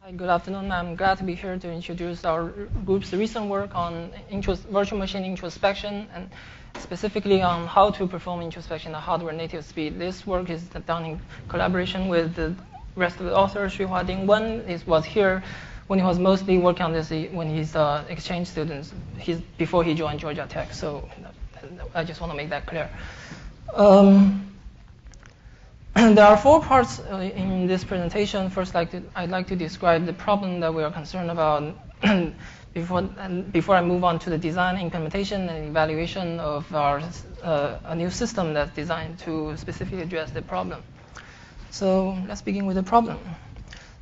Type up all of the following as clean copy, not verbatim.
Hi, good afternoon. I'm glad to be here to introduce our group's recent work on virtual machine introspection and specifically on how to perform introspection at hardware native speed. This work is done in collaboration with the rest of the authors. Xuhua Ding was here when he was mostly working on this when he's exchange student. Before he joined Georgia Tech. So I just want to make that clear. There are four parts in this presentation. First, I'd like to describe the problem that we are concerned about before I move on to the design, implementation, and evaluation of a new system that's designed to specifically address the problem. So let's begin with the problem.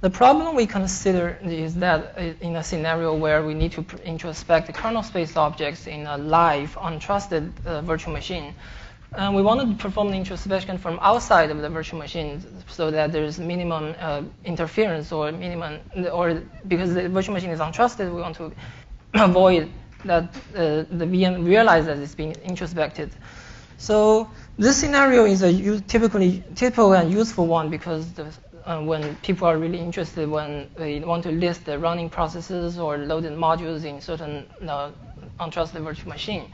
The problem we consider is that in a scenario where we need to introspect the kernel space objects in a live, untrusted virtual machine, we want to perform the introspection from outside of the virtual machine so that there's minimum interference or because the virtual machine is untrusted, we want to avoid that the VM realizes that it's being introspected. So this scenario is a typical and useful one because when people are really interested when they want to list the running processes or loaded modules in certain untrusted virtual machine.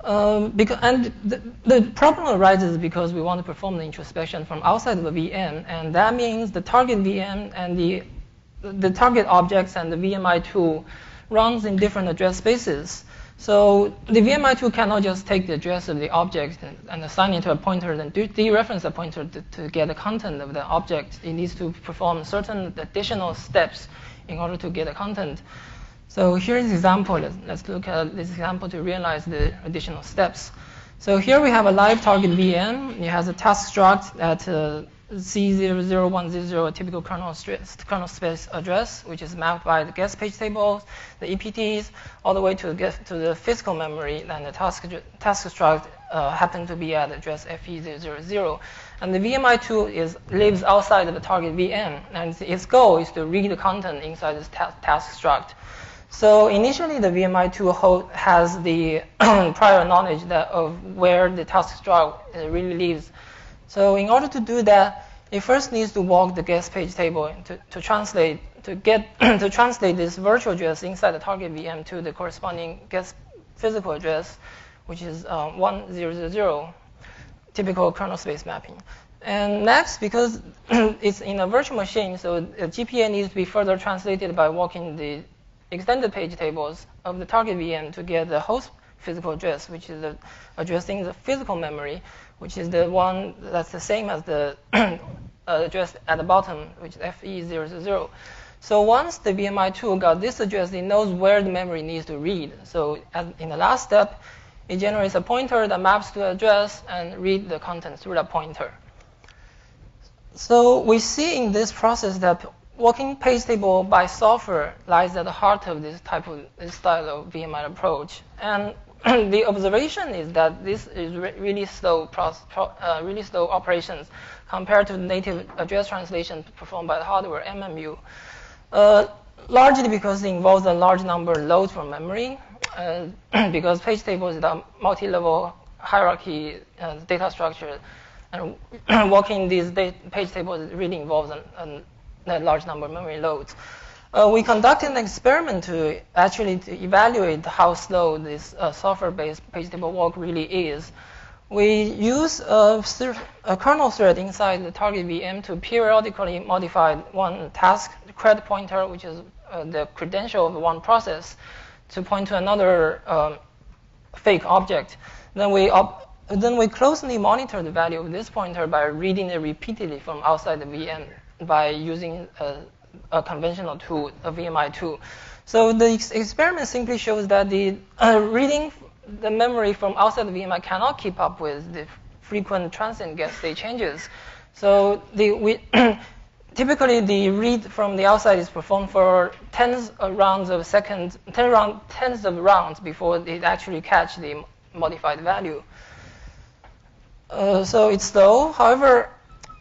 The problem arises because we want to perform the introspection from outside of the VM, and that means the target VM and the target objects and the VMI2 runs in different address spaces. So the VMI2 cannot just take the address of the object and assign it to a pointer and dereference a pointer to get the content of the object. It needs to perform certain additional steps in order to get the content. So here's an example. Let's look at this example to realize the additional steps. So here we have a live target VM. It has a task struct at C00100, a typical kernel space address, which is mapped by the guest page tables, the EPTs, all the way to the physical memory. And the task struct happens to be at address FE000. And the VMI2 lives outside of the target VM, and its goal is to read the content inside this task struct. So initially, the VMI2 has the prior knowledge of where the task struct really lives. So in order to do that, it first needs to walk the guest page table to translate this virtual address inside the target VM to the corresponding guest physical address, which is 1000, typical kernel space mapping. And next, because it's in a virtual machine, so the GPA needs to be further translated by walking the extended page tables of the target VM to get the host physical address, which is addressing the physical memory, which is the one that's the same as the address at the bottom, which is FE000. So once the VMI2 got this address, it knows where the memory needs to read. So in the last step, it generates a pointer that maps to the address and read the content through that pointer. So we see in this process that walking page table by software lies at the heart of this style of VMI approach. And the observation is that this is really slow operations compared to the native address translation performed by the hardware MMU, largely because it involves a large number of loads from memory, because page table is a multi-level hierarchy data structure, and walking these page tables really involves a large number of memory loads. We conducted an experiment to evaluate how slow this software-based page table walk really is. We use a kernel thread inside the target VM to periodically modify one task cred pointer, which is the credential of one process, to point to another fake object. Then we closely monitor the value of this pointer by reading it repeatedly from outside the VM by using a conventional tool, a VMI2. So the experiment simply shows that the reading the memory from outside the VM cannot keep up with the frequent transient guest state changes. So typically the read from the outside is performed for tens of rounds before it actually catch the modified value. So it's slow. However,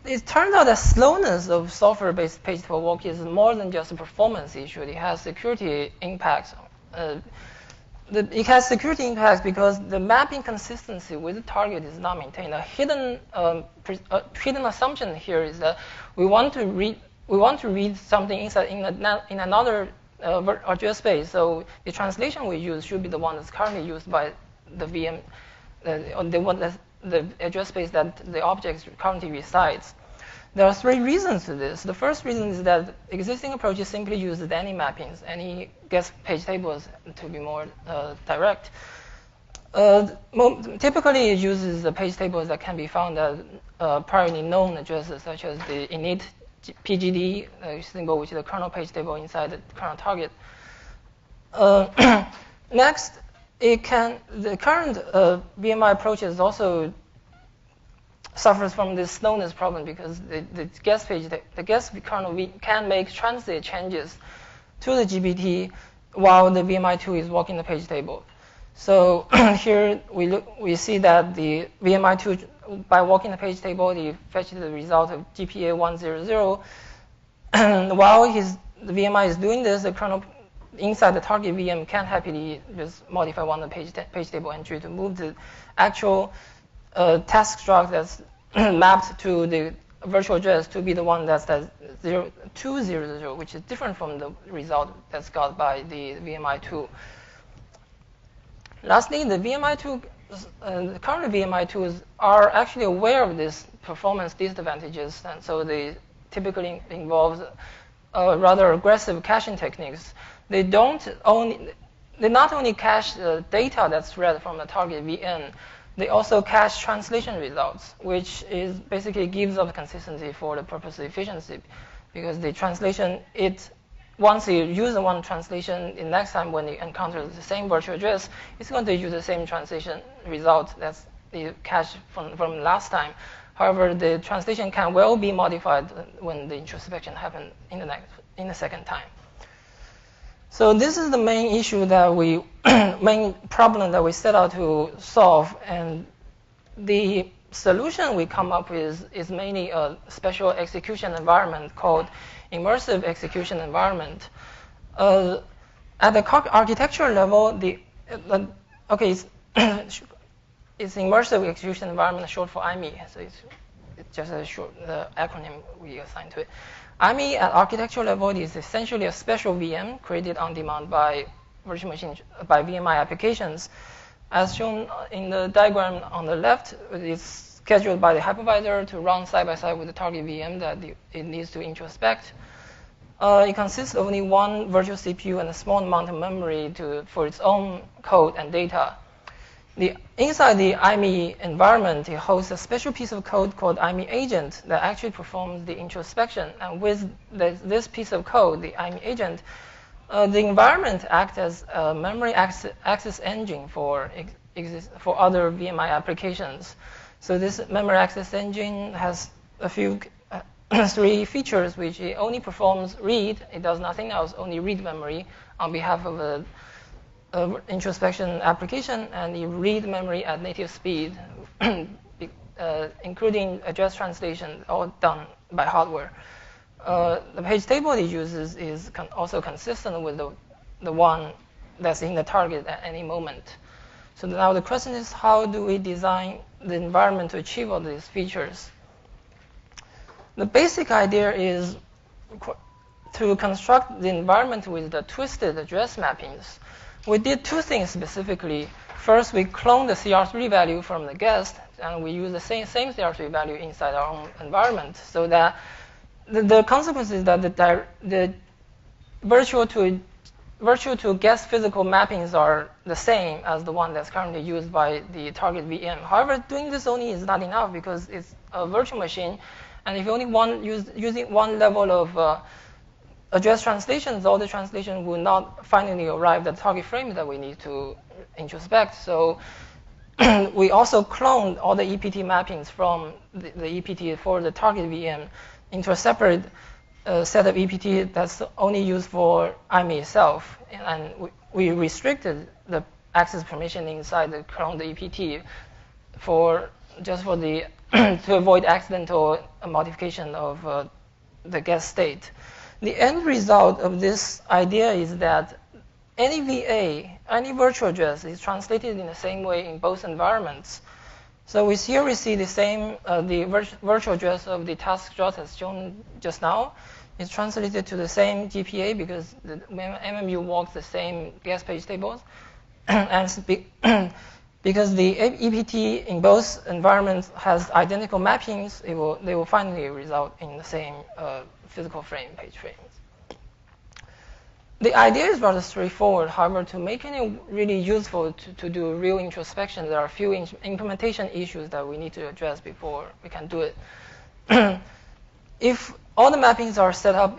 it turned out that slowness of software-based page table walk is more than just a performance issue. It has security impacts. It has security impacts because the mapping consistency with the target is not maintained. A hidden assumption here is that we want to we want to read something inside in another address space. So the translation we use should be the one that's currently used by the VM, the address space that the object currently resides. There are three reasons to this. The first reason is that existing approaches simply use any mappings, any guest page tables, to be more direct. Typically, it uses the page tables that can be found at priorly known addresses, such as the init PGD symbol, which is the kernel page table inside the kernel target. Next, the current VMI approaches also suffers from this slowness problem because the guest page, the guest kernel can make transit changes to the GPT while the VMI2 is walking the page table. So here we see that the VMI2, by walking the page table, it fetches the result of GPA 100. And while the VMI is doing this, the kernel inside the target VM can happily just modify one of the page table entry to move the actual task struct that's mapped to the virtual address to be the one that's 0200, which is different from the result that's got by the VMI2. Lastly, the VMI2, the current VMI2s are actually aware of these performance disadvantages, and so they typically involve rather aggressive caching techniques. They not only cache the data that's read from the target VM, they also cache translation results, which basically gives up consistency for the purpose of efficiency, because the translation, once you use the one translation, the next time when you encounter the same virtual address, it's going to use the same translation result that's the cache from last time. However, the translation can well be modified when the introspection happens in the second time. So this is the main issue that main problem that we set out to solve, and the solution we come up with is mainly a special execution environment called Immersive execution environment. At the architecture level, it's Immersive execution environment, short for IME. So it's just a short acronym we assign to it. IME at architecture level is essentially a special VM created on demand by virtual machines, by VMI applications. As shown in the diagram on the left, it's scheduled by the hypervisor to run side by side with the target VM that it needs to introspect. It consists of only one virtual CPU and a small amount of memory for its own code and data. Inside the IME environment, it hosts a special piece of code called IME Agent that actually performs the introspection. And with this piece of code, the IME Agent, the environment acts as a memory access engine for other VMI applications. So this memory access engine has three features, which it only performs read. It does nothing else, only read memory on behalf of a introspection application, and you read memory at native speed, including address translation, all done by hardware. The page table it uses is also consistent with the one that's in the target at any moment. So now the question is, how do we design the environment to achieve all these features? The basic idea is to construct the environment with the twisted address mappings. We did two things specifically. First, we cloned the CR3 value from the guest, and we use the same CR3 value inside our own environment, so that the consequence is that the virtual to guest physical mappings are the same as the one that's currently used by the target VM. However, doing this only is not enough because it's a virtual machine, and if you only using one level of address translations, all the translation will not finally arrive at the target frame that we need to introspect. So we also cloned all the EPT mappings from the EPT for the target VM into a separate set of EPT that's only used for IME itself. And we restricted the access permission inside the cloned EPT to avoid accidental modification of the guest state. The end result of this idea is that any VA, any virtual address is translated in the same way in both environments. So here we see the same, the virtual address of the task struct as shown just now. is translated to the same GPA because the MMU walks the same guest page tables. And because the EPT in both environments has identical mappings, they will finally result in the same physical page frames. The idea is rather straightforward. However, to make it really useful to do real introspection, there are a few implementation issues that we need to address before we can do it. If all the mappings are set up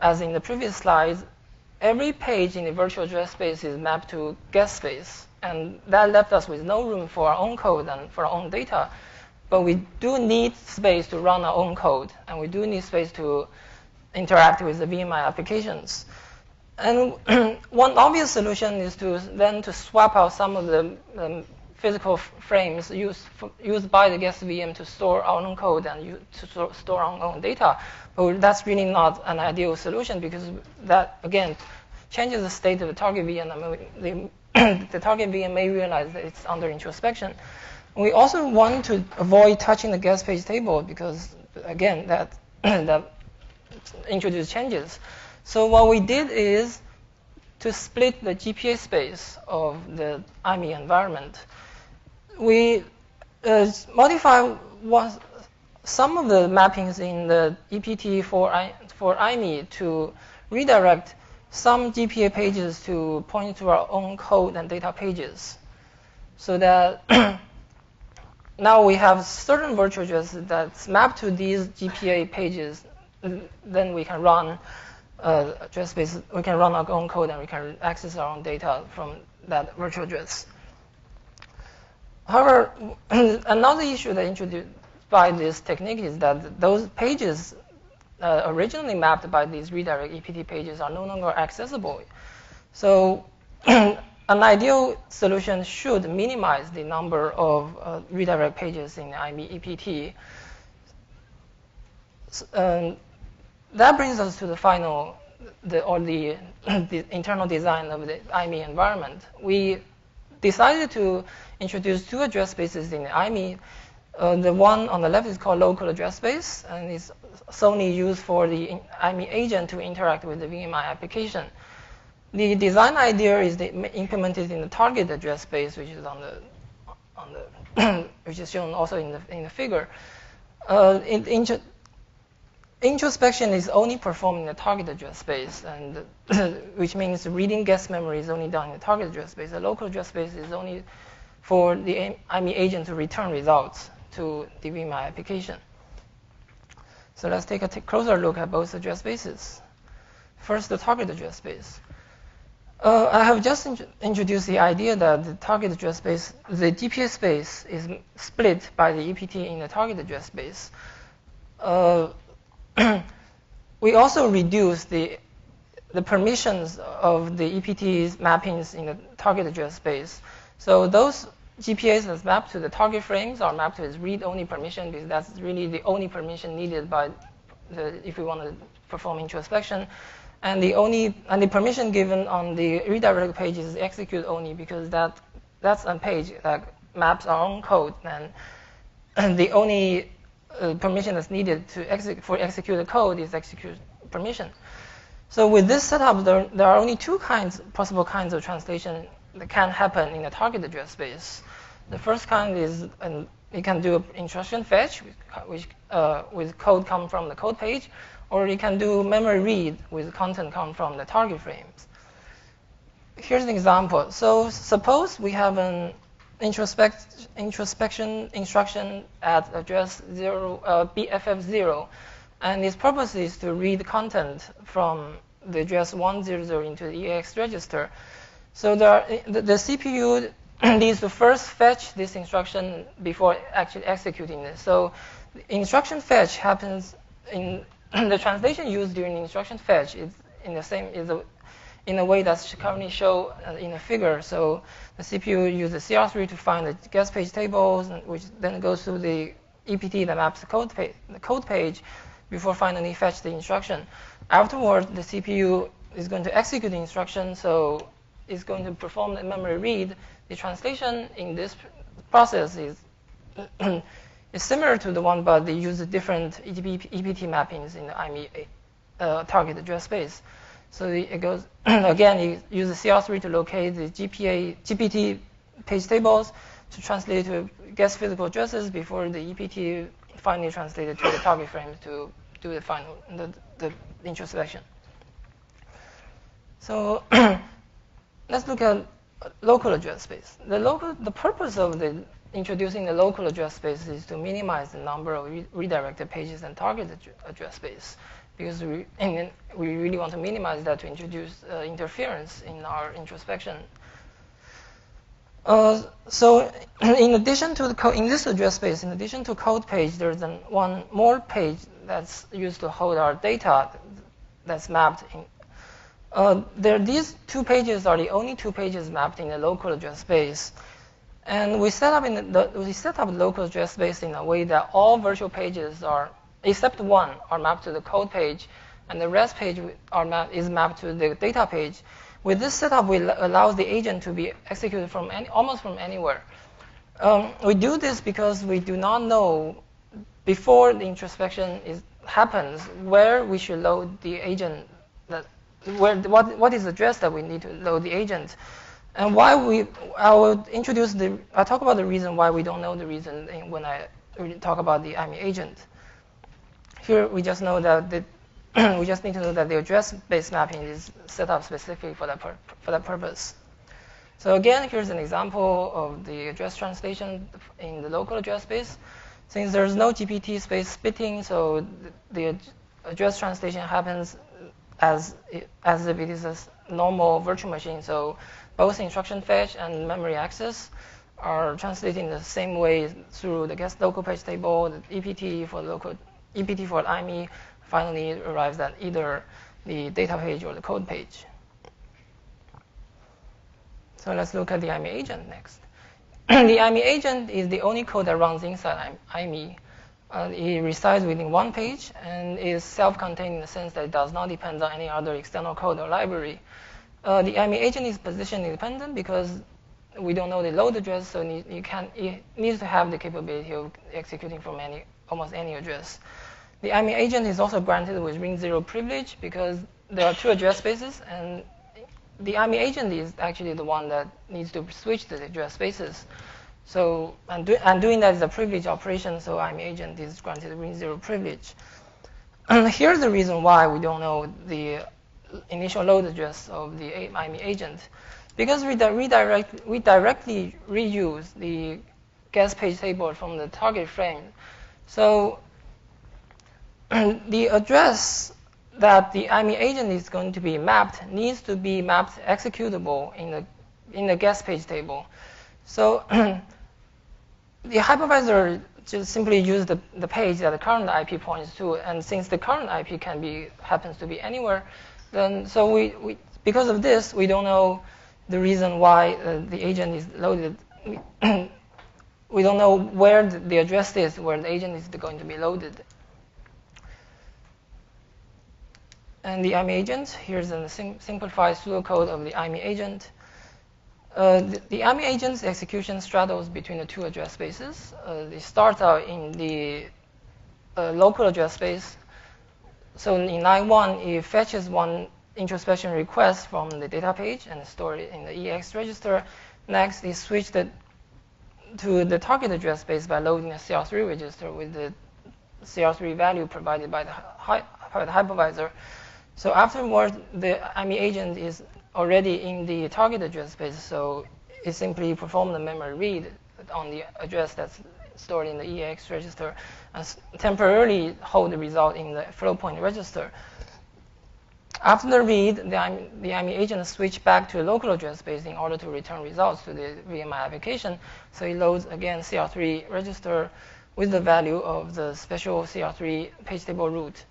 as in the previous slides, every page in the virtual address space is mapped to guest space. And that left us with no room for our own code and for our own data. But we do need space to run our own code. And we do need space to interact with the VMI applications. And one obvious solution is to swap out some of the physical frames used by the guest VM to store our own code and to store our own data. But that's really not an ideal solution because that, again, changes the state of the target VM. The target VM may realize that it's under introspection. We also want to avoid touching the guest page table because, again, that introduces changes. So what we did is to split the GPA space of the IME environment. We modify some of the mappings in the EPT for IME to redirect some GPA pages to point to our own code and data pages. So that now we have certain virtual addresses that's mapped to these GPA pages. Then we can run address space. We can run our own code and we can access our own data from that virtual address. However, another issue that introduced by this technique is that those pages originally mapped by these redirect EPT pages are no longer accessible. So an ideal solution should minimize the number of redirect pages in the IME EPT. That brings us to the final, the internal design of the IME environment. We decided to introduce two address spaces in the IME. The one on the left is called local address space, and it's solely used for the IME agent to interact with the VMI application. The design idea is implemented in the target address space, which is which is shown also in the figure. Introspection is only performed in the target address space, and which means reading guest memory is only done in the target address space. The local address space is only for the IME agent to return results to the VMI application. So let's take a closer look at both address spaces. First, the target address space. I have just introduced the idea that the target address space, the GPA space, is split by the EPT in the target address space. We also reduce the permissions of the EPT's mappings in the target address space. So those GPAs that's mapped to the target frames are mapped to its read-only permission because that's really the only permission needed by if we want to perform introspection. And the permission given on the redirect page is execute only because that's a page that maps our own code, and the only permission that's needed for execute the code is execute permission. So with this setup, there are only two possible kinds of translation that can happen in the target address space. The first kind is you can do instruction fetch, with code come from the code page, or you can do memory read with content come from the target frames. Here's an example. So suppose we have an introspection instruction at address BFF0, and its purpose is to read content from the address 100 into the EX register. So the CPU needs to first fetch this instruction before actually executing it. So instruction fetch happens in the translation used during instruction fetch is in a way that's currently shown in a figure. So the CPU uses CR3 to find the guest page tables, which then goes to the EPT that maps the code page before finally fetch the instruction. Afterward, the CPU is going to execute the instruction, so it's going to perform the memory read. The translation in this process is similar to the one, but they use different EPT mappings in the IME target address space. So it goes, again, it uses CR3 to locate the GPT page tables to translate to guess physical addresses before the EPT finally translated to the target frame to do the final, the introspection. So let's look at local address space. The purpose of introducing the local address space is to minimize the number of redirected pages and target address space, because we really want to minimize that to introduce interference in our introspection. So in addition to in this address space, in addition to code page, there's one more page that's used to hold our data that's mapped in. These two pages are the only two pages mapped in the local address space. And we set up the local address space in a way that all virtual pages except one, are mapped to the code page, and the rest page is mapped to the data page. With this setup, we allows the agent to be executed from almost from anywhere. We do this because we do not know before the introspection happens where we should load the agent. What is the address that we need to load the agent? And why I'll talk about the reason why we don't know the reason when I talk about the IME agent. Here we just know that we just need to know that the address-based mapping is set up specifically for that purpose. So again, here's an example of the address translation in the local address space. Since there's no GPT space splitting, so the address translation happens as if it is a normal virtual machine. So both instruction fetch and memory access are translated in the same way through the guest local page table. The EPT for IME finally arrives at either the data page or the code page. So let's look at the IME agent next. The IME agent is the only code that runs inside IME. It resides within one page and is self-contained in the sense that it does not depend on any other external code or library. The IME agent is position independent because we don't know the load address, so it needs to have the capability of executing from almost any address. The IME agent is also granted with ring 0 privilege because there are two address spaces, and the IME agent is actually the one that needs to switch the address spaces. So, and doing that is a privilege operation, so IME agent is granted ring 0 privilege. Here's the reason why we don't know the initial load address of the IME agent. Because we directly reuse the guest page table from the target frame. So the address that the IME agent is going to be mapped needs to be mapped executable in the guest page table. So the hypervisor just simply use the page that the current IP points to, and since the current IP happens to be anywhere, then because of this, we don't know the reason why the agent is loaded. We don't know where the address is where the agent is going to be loaded. And the IME agent, here's a simplified pseudocode of the IME agent. The IME agent's execution straddles between the two address spaces. It starts out in the local address space. So in line 1, it fetches one introspection request from the data page and stores it in the EX register. Next, it switched to the target address space by loading a CR3 register with the CR3 value provided by the hypervisor. So afterward, the IME agent is already in the target address space, so it simply performs the memory read on the address that's stored in the EX register and temporarily hold the result in the flow point register. After the read, the IME agent switches back to the local address space in order to return results to the VMI application. So it loads again CR3 register with the value of the special CR3 page table root.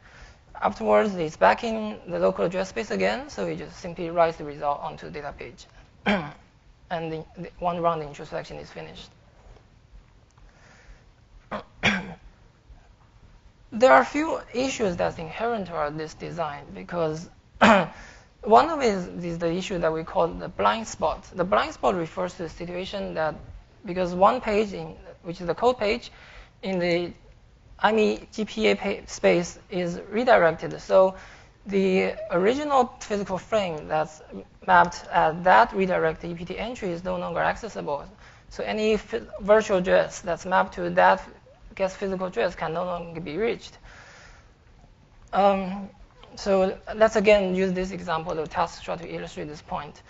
Afterwards, it's back in the local address space again, so it just simply writes the result onto the data page. And the one round introspection is finished. There are a few issues that's inherent to this design because one of it is the issue that we call the blind spot. The blind spot refers to the situation that because one page, which is the code page, in the IME GPA space is redirected. So the original physical frame that's mapped at that redirect EPT entry is no longer accessible. So any virtual address that's mapped to that guest physical address can no longer be reached. So let's again use this example of task struct to illustrate this point.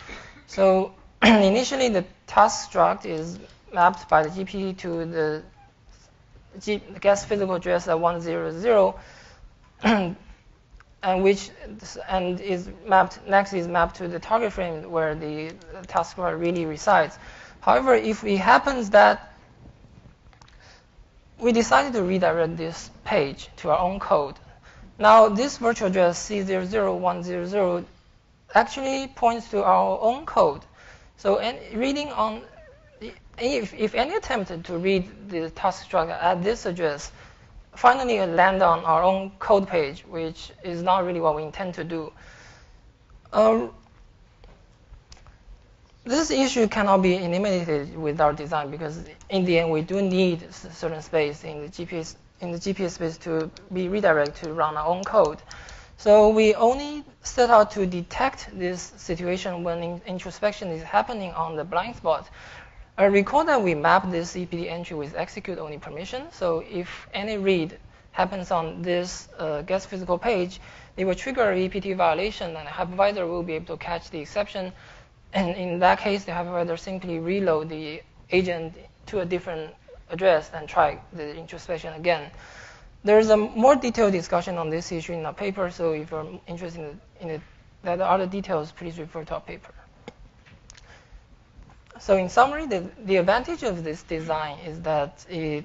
So initially, the task struct is mapped by the GPT to the guest physical address at 100, and is mapped next is mapped to the target frame where the task struct really resides. However, if it happens that we decided to redirect this page to our own code, now this virtual address C00100 actually points to our own code. So reading on, if any attempted to read the task struct at this address, finally land on our own code page, which is not really what we intend to do. This issue cannot be eliminated with our design because in the end we do need certain space in the GPS space to be redirected to run our own code. So we only set out to detect this situation when introspection is happening on the blind spot. Recall that we map this EPT entry with execute only permission. So if any read happens on this guest physical page, it will trigger a EPT violation, and the hypervisor will be able to catch the exception. And in that case, the hypervisor simply reload the agent to a different address and try the introspection again. There's a more detailed discussion on this issue in our paper, so if you're interested in the other details, please refer to our paper. So in summary, the advantage of this design is that it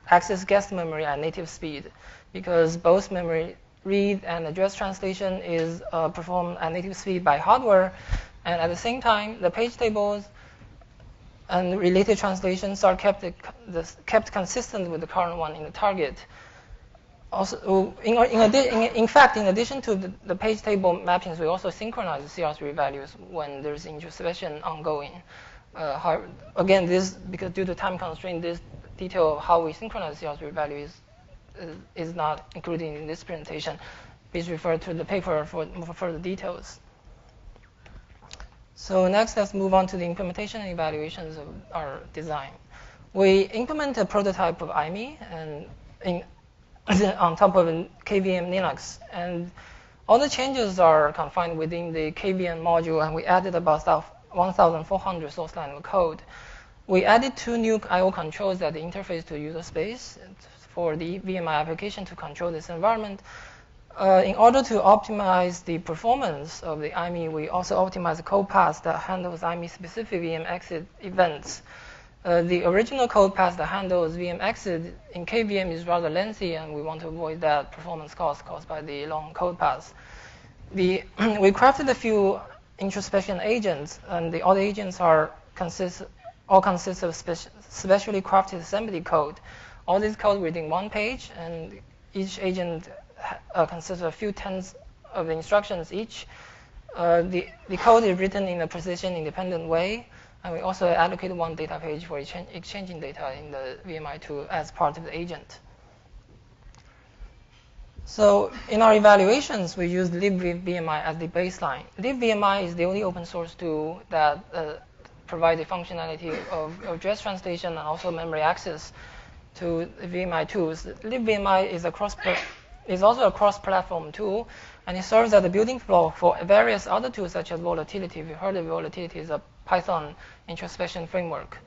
accesses guest memory at native speed, because both memory read and address translation is performed at native speed by hardware, and at the same time, the page tables and related translations are kept consistent with the current one in the target. Also, in fact, in addition to the page table mappings, we also synchronize the CR3 values when there's introspection ongoing. Again, because due to time constraint, this detail of how we synchronize CR3 values is not included in this presentation. Please refer to the paper for further details. So next, let's move on to the implementation and evaluations of our design. We implement a prototype of IME and on top of KVM Linux, and all the changes are confined within the KVM module, and we added about 1,400 source line of code. We added 2 new I/O controls at the interface to user space for the VMI application to control this environment. In order to optimize the performance of the IME, we also optimize the code path that handles IME-specific VM exit events. The original code path that handles VM exit in KVM is rather lengthy, and we want to avoid that performance cost caused by the long code path. We crafted a few introspection agents, and all the agents consist of specially crafted assembly code. All this code within one page, and each agent consists of a few tens of instructions each. The code is written in a precision-independent way, and we also allocate one data page for exchanging data in the VMI2 as part of the agent. So in our evaluations, we use libVMI as the baseline. libVMI is the only open source tool that provides the functionality of address translation and also memory access to the VMI tools. libVMI is also a cross-platform tool, and it serves as the building block for various other tools such as Volatility. If you heard of Volatility, is a Python introspection framework.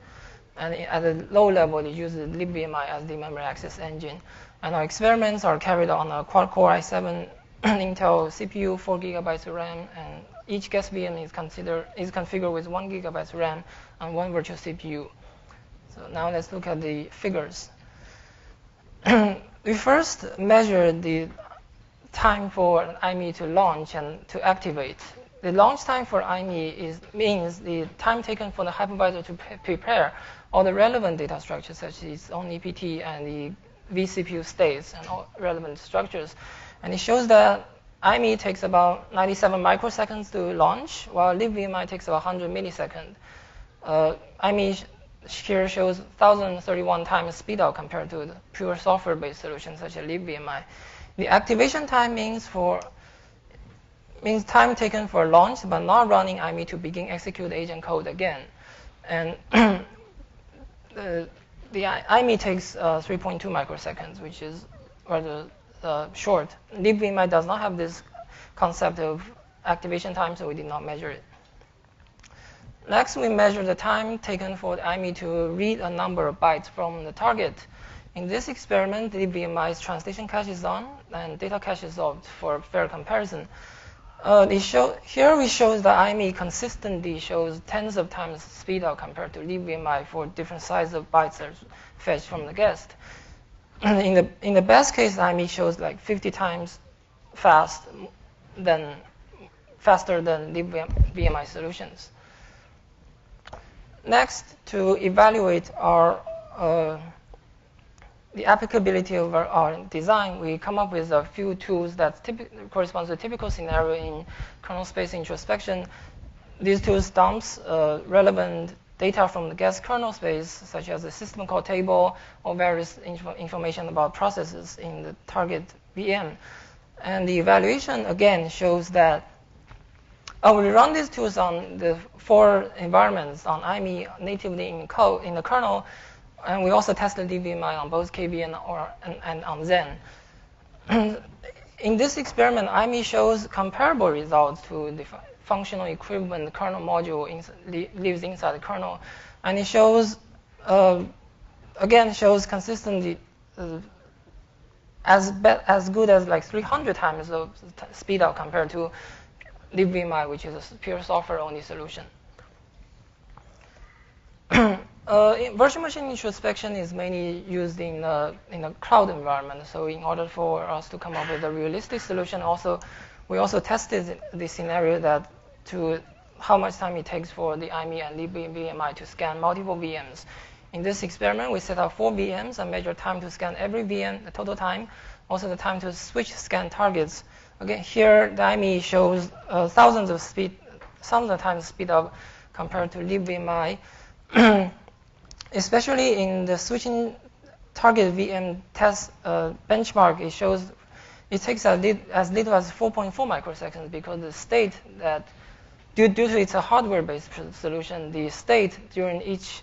And at a low level, it uses libVMI as the memory access engine. And our experiments are carried on a quad-core i7 Intel CPU, 4 GB of RAM, and each guest VM is configured with 1 GB RAM and 1 virtual CPU. So now let's look at the figures. We first measured the time for an IME to launch and to activate. The launch time for IME means the time taken for the hypervisor to prepare all the relevant data structures, such as its own EPT and the vCPU states and all relevant structures. And it shows that IME takes about 97 microseconds to launch, while libVMI takes about 100 milliseconds. IME here shows 1,031 times speed out compared to the pure software-based solutions such as libVMI. The activation time means for means time taken for launch, but not running IME to begin execute agent code again. And the IME takes 3.2 microseconds, which is rather short. libvmi does not have this concept of activation time, so we did not measure it. Next, we measure the time taken for the IME to read a number of bytes from the target. In this experiment, the libvmi's translation cache is on and data cache is off for fair comparison. Here we show the IME consistently shows tens of times speed up compared to libvmi for different size of bytes that are fetched from the guest. In the best case, IME shows like 50 times faster than libvmi solutions. Next, to evaluate the applicability of our design, we come up with a few tools that correspond to a typical scenario in kernel space introspection. These tools dumps relevant data from the guest kernel space, such as the system call table or various information about processes in the target VM. And the evaluation, again, shows that we run these tools on the 4 environments on IME natively in the kernel, and we also tested libvmi on both KVM and on Zen. In this experiment, IME shows comparable results to the functional equivalent kernel module lives inside the kernel, and it shows again shows consistently as good as like 300 times the speed up compared to libvmi, which is a pure software-only solution. Virtual machine introspection is mainly used in a cloud environment. So in order for us to come up with a realistic solution, we also tested the scenario that to how much time it takes for the IME and libvmi to scan multiple VMs. In this experiment, we set up 4 VMs and measure time to scan every VM, the total time, also the time to switch scan targets. Again, here the IME shows thousands of times speed up compared to libvmi. Especially in the switching target VM test benchmark, it shows it takes as little as 4.4 microseconds because the state that, due to its a hardware-based solution, the state during each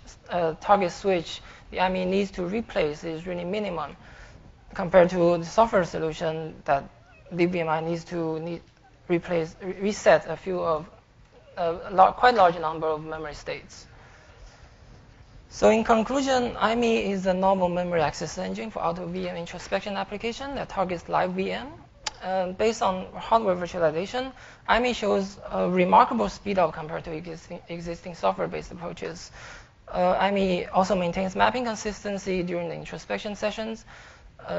target switch the IME needs to replace is really minimum compared to the software solution that libvmi needs to reset a few of quite large number of memory states. So in conclusion, IME is a novel memory access engine for out-of-VM introspection application that targets live VM. Based on hardware virtualization, IME shows a remarkable speed up compared to existing software-based approaches. IME also maintains mapping consistency during the introspection sessions.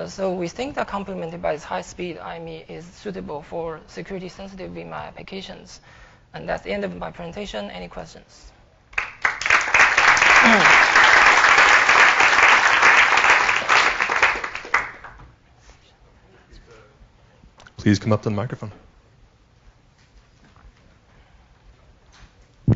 So we think that complemented by its high speed, IME is suitable for security-sensitive VM applications. And that's the end of my presentation. Any questions? Please come up to the microphone.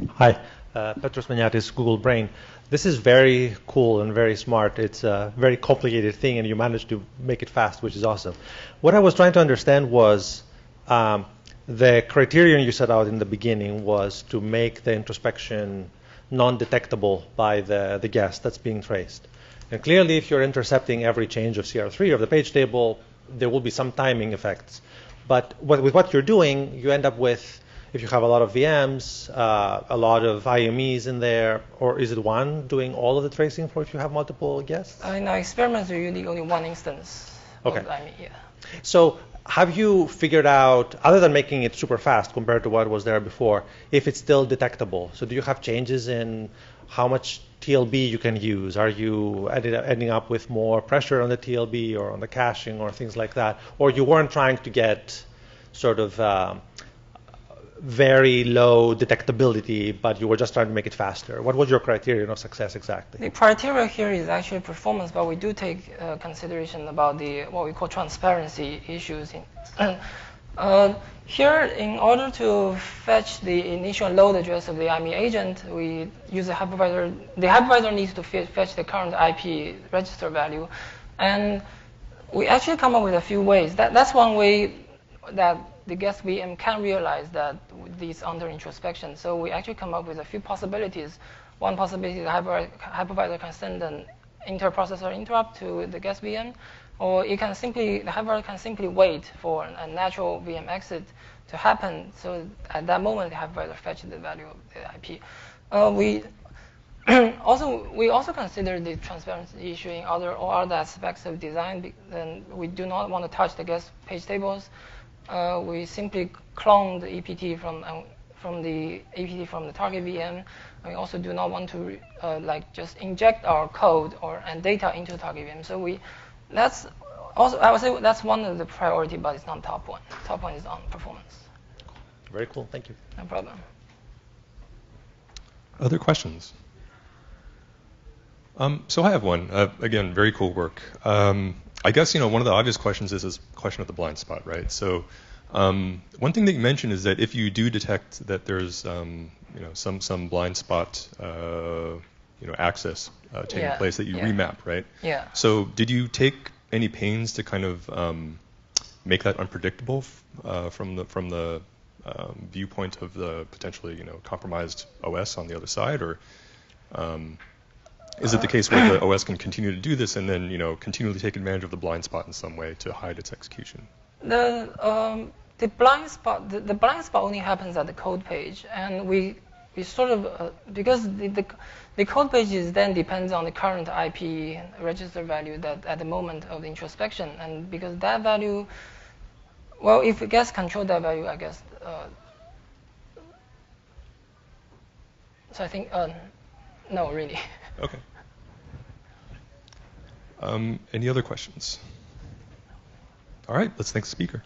Hi, Petros Maniatis, Google Brain. This is very cool and very smart. It's a very complicated thing, and you managed to make it fast, which is awesome. What I was trying to understand was the criterion you set out in the beginning was to make the introspection non-detectable by the guest that's being traced. And clearly, if you're intercepting every change of CR3 of the page table, there will be some timing effects. But with what you're doing, you end up with, if you have a lot of VMs, a lot of IMEs in there, or is it one doing all of the tracing for if you have multiple guests? In our experiments, we're using only one instance of IME. Yeah. So have you figured out, other than making it super fast compared to what was there before, if it's still detectable? So do you have changes in how much TLB you can use? Are you ending up with more pressure on the TLB or on the caching or things like that? Or you weren't trying to get sort of very low detectability, but you were just trying to make it faster? What was your criterion of success exactly? The criteria here is actually performance, but we do take consideration about what we call transparency issues. Here, in order to fetch the initial load address of the IME agent, we use a hypervisor. The hypervisor needs to fetch the current IP register value. And we actually come up with a few ways. That's one way that the guest VM can realize that this under introspection. So we actually come up with a few possibilities. One possibility, the hypervisor can send an inter-processor interrupt to the guest VM, or the hypervisor can simply wait for a natural VM exit to happen. So at that moment, the hypervisor fetches the value of the IP. We also consider the transparency issue in all other aspects of design. Then we do not want to touch the guest page tables. We simply clone the EPT from the APT from the target VM. We also do not want to just inject our code and data into the target VM. So that's also, I would say that's one of the priority, but it's not top one. Top one is on performance. Very cool. Thank you. No problem. Other questions? So I have one. Again, very cool work. I guess one of the obvious questions is this question of the blind spot, right? So one thing that you mentioned is that if you do detect that there's some blind spot access taking place, that you remap, right? Yeah. So did you take any pains to kind of make that unpredictable from the viewpoint of the potentially compromised OS on the other side, or is it the case where the OS can continue to do this and then continually take advantage of the blind spot in some way to hide its execution? The blind spot only happens at the code page, and we sort of because the code page then depends on the current IP register value that at the moment of the introspection, and because that value, well, if it gets control that value, I guess. So I think no, really. Okay. Any other questions? All right, let's thank the speaker.